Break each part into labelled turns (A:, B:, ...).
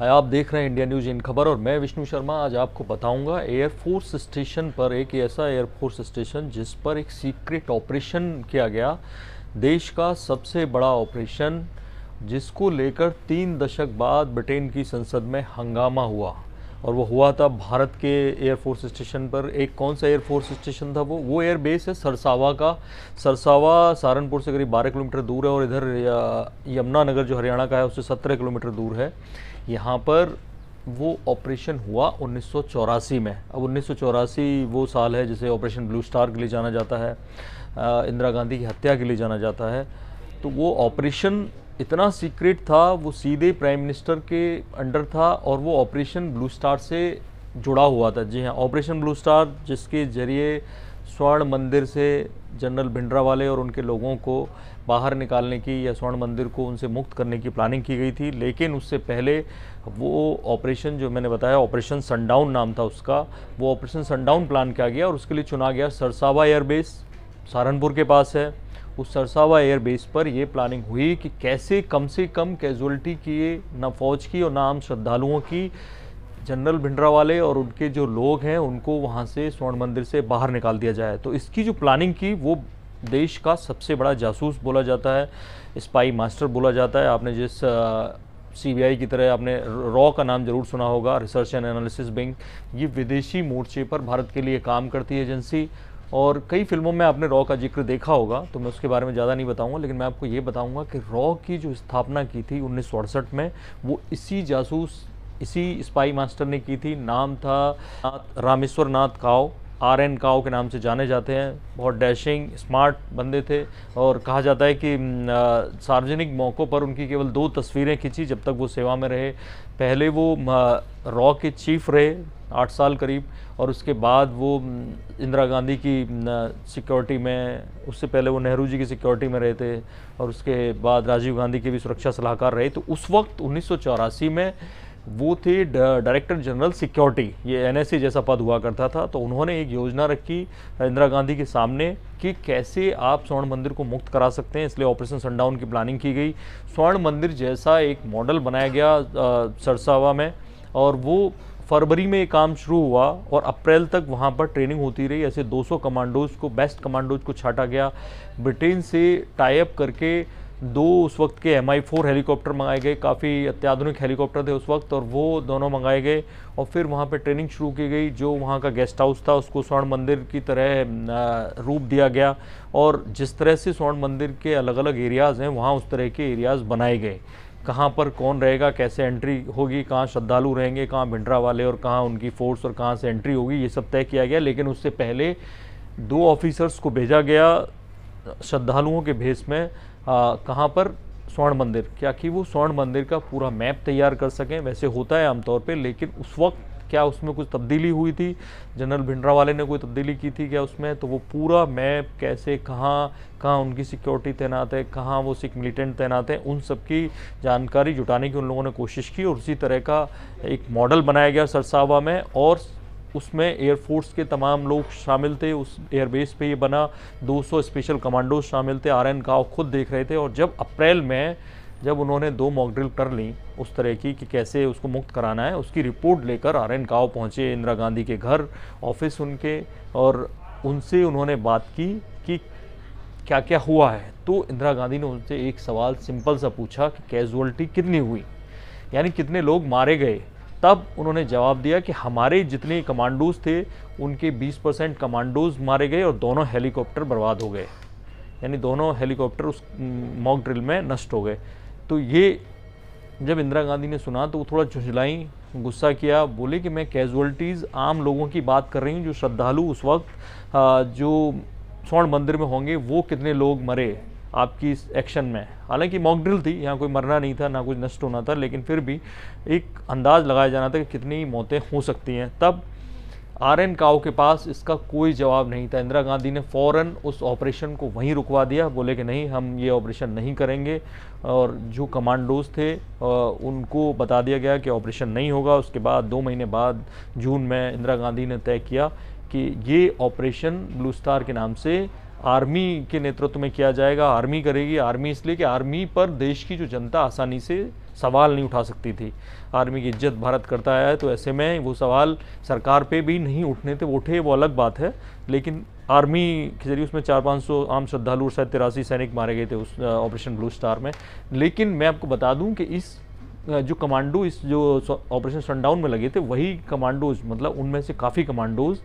A: हाय, आप देख रहे हैं इंडिया न्यूज़ इन खबर और मैं विष्णु शर्मा। आज आपको बताऊंगा एयरफोर्स स्टेशन पर एक ऐसा एयरफोर्स स्टेशन जिस पर एक सीक्रेट ऑपरेशन किया गया, देश का सबसे बड़ा ऑपरेशन, जिसको लेकर 3 दशक बाद ब्रिटेन की संसद में हंगामा हुआ। और वो हुआ था भारत के एयरफोर्स स्टेशन पर। एक कौन सा एयरफोर्स स्टेशन था? वो एयर बेस है सरसावा का। सरसावा सहारनपुर से करीब 12 किलोमीटर दूर है और इधर यमुनानगर जो हरियाणा का है उससे 17 किलोमीटर दूर है। यहाँ पर वो ऑपरेशन हुआ 1984 में। अब 1984 वो साल है जिसे ऑपरेशन ब्लू स्टार के लिए जाना जाता है, इंदिरा गांधी की हत्या के लिए जाना जाता है। तो वो ऑपरेशन इतना सीक्रेट था, वो सीधे प्राइम मिनिस्टर के अंडर था और वो ऑपरेशन ब्लू स्टार से जुड़ा हुआ था। जी हाँ, ऑपरेशन ब्लू स्टार, जिसके जरिए स्वर्ण मंदिर से जनरल भिंडरावाले और उनके लोगों को बाहर निकालने की या स्वर्ण मंदिर को उनसे मुक्त करने की प्लानिंग की गई थी। लेकिन उससे पहले वो ऑपरेशन जो मैंने बताया, ऑपरेशन सनडाउन नाम था उसका, वो ऑपरेशन सनडाउन प्लान किया गया और उसके लिए चुना गया सरसावा एयरबेस, सहारनपुर के पास है। उस सरसावा एयरबेस पर यह प्लानिंग हुई कि कैसे कम से कम कैजुअलिटी किए, ना फौज की और ना आम श्रद्धालुओं की, जनरल भिंडरावाले और उनके जो लोग हैं उनको वहाँ से स्वर्ण मंदिर से बाहर निकाल दिया जाए। तो इसकी जो प्लानिंग की, वो देश का सबसे बड़ा जासूस बोला जाता है, स्पाई मास्टर बोला जाता है। आपने जिस सीबीआई की तरह आपने रॉ का नाम जरूर सुना होगा, रिसर्च एंड एनालिसिस विंग, ये विदेशी मोर्चे पर भारत के लिए काम करती है एजेंसी। और कई फिल्मों में आपने रॉ का जिक्र देखा होगा, तो मैं उसके बारे में ज़्यादा नहीं बताऊंगा, लेकिन मैं आपको ये बताऊंगा कि रॉ की जो स्थापना की थी 1968 में, वो इसी स्पाई मास्टर ने की थी। नाम था रामेश्वर नाथ काव, RN काव के नाम से जाने जाते हैं। बहुत डैशिंग स्मार्ट बंदे थे और कहा जाता है कि सार्वजनिक मौक़ों पर उनकी केवल 2 तस्वीरें खींची जब तक वो सेवा में रहे। पहले वो रॉ के चीफ रहे 8 साल करीब, और उसके बाद वो इंदिरा गांधी की सिक्योरिटी में, उससे पहले वो नेहरू जी की सिक्योरिटी में रहे थे, और उसके बाद राजीव गांधी के भी सुरक्षा सलाहकार रहे। तो उस वक्त 1984 में वो थे डायरेक्टर जनरल सिक्योरिटी, ये NSA जैसा पद हुआ करता था। तो उन्होंने एक योजना रखी इंदिरा गांधी के सामने कि कैसे आप स्वर्ण मंदिर को मुक्त करा सकते हैं, इसलिए ऑपरेशन सनडाउन की प्लानिंग की गई। स्वर्ण मंदिर जैसा एक मॉडल बनाया गया सरसावा में, और वो फरवरी में ये काम शुरू हुआ और अप्रैल तक वहाँ पर ट्रेनिंग होती रही। ऐसे 200 कमांडोज को, बेस्ट कमांडोज को छाटा गया। ब्रिटेन से टाई अप करके 2 उस वक्त के Mi-4 हेलीकॉप्टर मंगाए गए, काफ़ी अत्याधुनिक हेलीकॉप्टर थे उस वक्त, और वो दोनों मंगाए गए और फिर वहाँ पे ट्रेनिंग शुरू की गई। जो वहाँ का गेस्ट हाउस था उसको स्वर्ण मंदिर की तरह रूप दिया गया, और जिस तरह से स्वर्ण मंदिर के अलग अलग एरियाज़ हैं वहाँ उस तरह के एरियाज़ बनाए गए। कहाँ पर कौन रहेगा, कैसे एंट्री होगी, कहाँ श्रद्धालु रहेंगे, कहाँ भिंडरावाले और कहाँ उनकी फोर्स, और कहाँ से एंट्री होगी, ये सब तय किया गया। लेकिन उससे पहले 2 ऑफिसर्स को भेजा गया श्रद्धालुओं के भेष में, कहाँ पर, स्वर्ण मंदिर, क्या कि वो स्वर्ण मंदिर का पूरा मैप तैयार कर सकें। वैसे होता है आमतौर पे, लेकिन उस वक्त क्या उसमें कुछ तब्दीली हुई थी, जनरल भिंडरावाले ने कोई तब्दीली की थी क्या उसमें? तो वो पूरा मैप कैसे, कहाँ कहाँ उनकी सिक्योरिटी तैनात है, कहाँ वो सिख मिलिटेंट तैनात हैं, उन सब की जानकारी जुटाने की उन लोगों ने कोशिश की। और उसी तरह का एक मॉडल बनाया गया सरसावा में, और उसमें एयरफोर्स के तमाम लोग शामिल थे। उस एयरबेस पे ये बना, 200 स्पेशल कमांडोज शामिल थे, RN काव खुद देख रहे थे। और जब अप्रैल में जब उन्होंने 2 मॉक ड्रिल कर ली उस तरह की कि कैसे उसको मुक्त कराना है, उसकी रिपोर्ट लेकर RN काव पहुँचे इंदिरा गांधी के घर, ऑफिस उनके, और उनसे उन्होंने बात की कि क्या क्या हुआ है। तो इंदिरा गांधी ने उनसे एक सवाल सिंपल सा पूछा कि कैजुअलिटी कितनी हुई, यानी कितने लोग मारे गए। तब उन्होंने जवाब दिया कि हमारे जितने कमांडोज थे उनके 20% कमांडोज मारे गए और दोनों हेलीकॉप्टर बर्बाद हो गए, यानी दोनों हेलीकॉप्टर उस मॉक ड्रिल में नष्ट हो गए। तो ये जब इंदिरा गांधी ने सुना तो वो थोड़ा झुंझलाई, गुस्सा किया, बोले कि मैं कैजुअलिटीज़ आम लोगों की बात कर रही हूँ, जो श्रद्धालु उस वक्त जो स्वर्ण मंदिर में होंगे, वो कितने लोग मरे आपकी इस एक्शन में। हालांकि मॉक ड्रिल थी, यहाँ कोई मरना नहीं था, ना कुछ नष्ट होना था, लेकिन फिर भी एक अंदाज़ लगाया जाना था कि कितनी मौतें हो सकती हैं। तब RN काव के पास इसका कोई जवाब नहीं था। इंदिरा गांधी ने फ़ौरन उस ऑपरेशन को वहीं रुकवा दिया, बोले कि नहीं, हम ये ऑपरेशन नहीं करेंगे। और जो कमांडोज थे उनको बता दिया गया कि ऑपरेशन नहीं होगा। उसके बाद 2 महीने बाद जून में इंदिरा गांधी ने तय किया कि ये ऑपरेशन ब्लू स्टार के नाम से आर्मी के नेतृत्व में किया जाएगा। आर्मी करेगी। आर्मी इसलिए कि आर्मी पर देश की जो जनता आसानी से सवाल नहीं उठा सकती थी। आर्मी की इज्जत भारत करता है, तो ऐसे में वो सवाल सरकार पे भी नहीं उठने थे। उठे वो अलग बात है, लेकिन आर्मी के जरिए उसमें 400-500 आम श्रद्धालु और शायद 83 सैनिक मारे गए थे उस ऑपरेशन ब्लू स्टार में। लेकिन मैं आपको बता दूं कि इस जो कमांडो इस जो ऑपरेशन सनडाउन में लगे थे, वही कमांडोज, मतलब उनमें से काफ़ी कमांडोज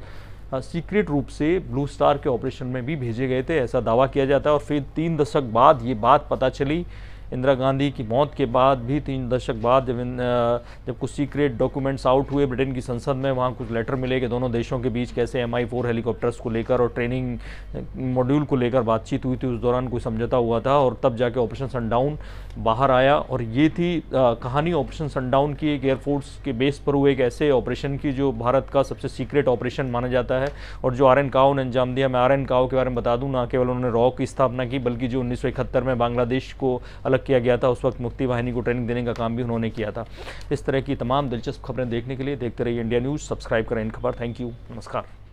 A: सीक्रेट रूप से ब्लू स्टार के ऑपरेशन में भी भेजे गए थे, ऐसा दावा किया जाता है। और फिर 3 दशक बाद ये बात पता चली, इंदिरा गांधी की मौत के बाद भी 3 दशक बाद, जब कुछ सीक्रेट डॉक्यूमेंट्स आउट हुए ब्रिटेन की संसद में, वहाँ कुछ लेटर मिले कि दोनों देशों के बीच कैसे MI4 हेलीकॉप्टर्स को लेकर और ट्रेनिंग मॉड्यूल को लेकर बातचीत हुई थी। उस दौरान कोई समझौता हुआ था और तब जाके ऑपरेशन सनडाउन बाहर आया। और ये थी कहानी ऑपरेशन सनडाउन की, एक एयरफोर्स के बेस पर हुए एक ऐसे ऑपरेशन की जो भारत का सबसे सीक्रेट ऑपरेशन माना जाता है और जो RN काओ ने अंजाम दिया। मैं RN काओ के बारे में बता दूं, ना केवल उन्होंने रॉ की स्थापना की, बल्कि जो 1971 में बांग्लादेश को अलग किया गया था, उस वक्त मुक्ति वाहिनी को ट्रेनिंग देने का काम भी उन्होंने किया था। इस तरह की तमाम दिलचस्प खबरें देखने के लिए देखते रहिए इंडिया न्यूज़। सब्सक्राइब करें इन खबर। थैंक यू, नमस्कार।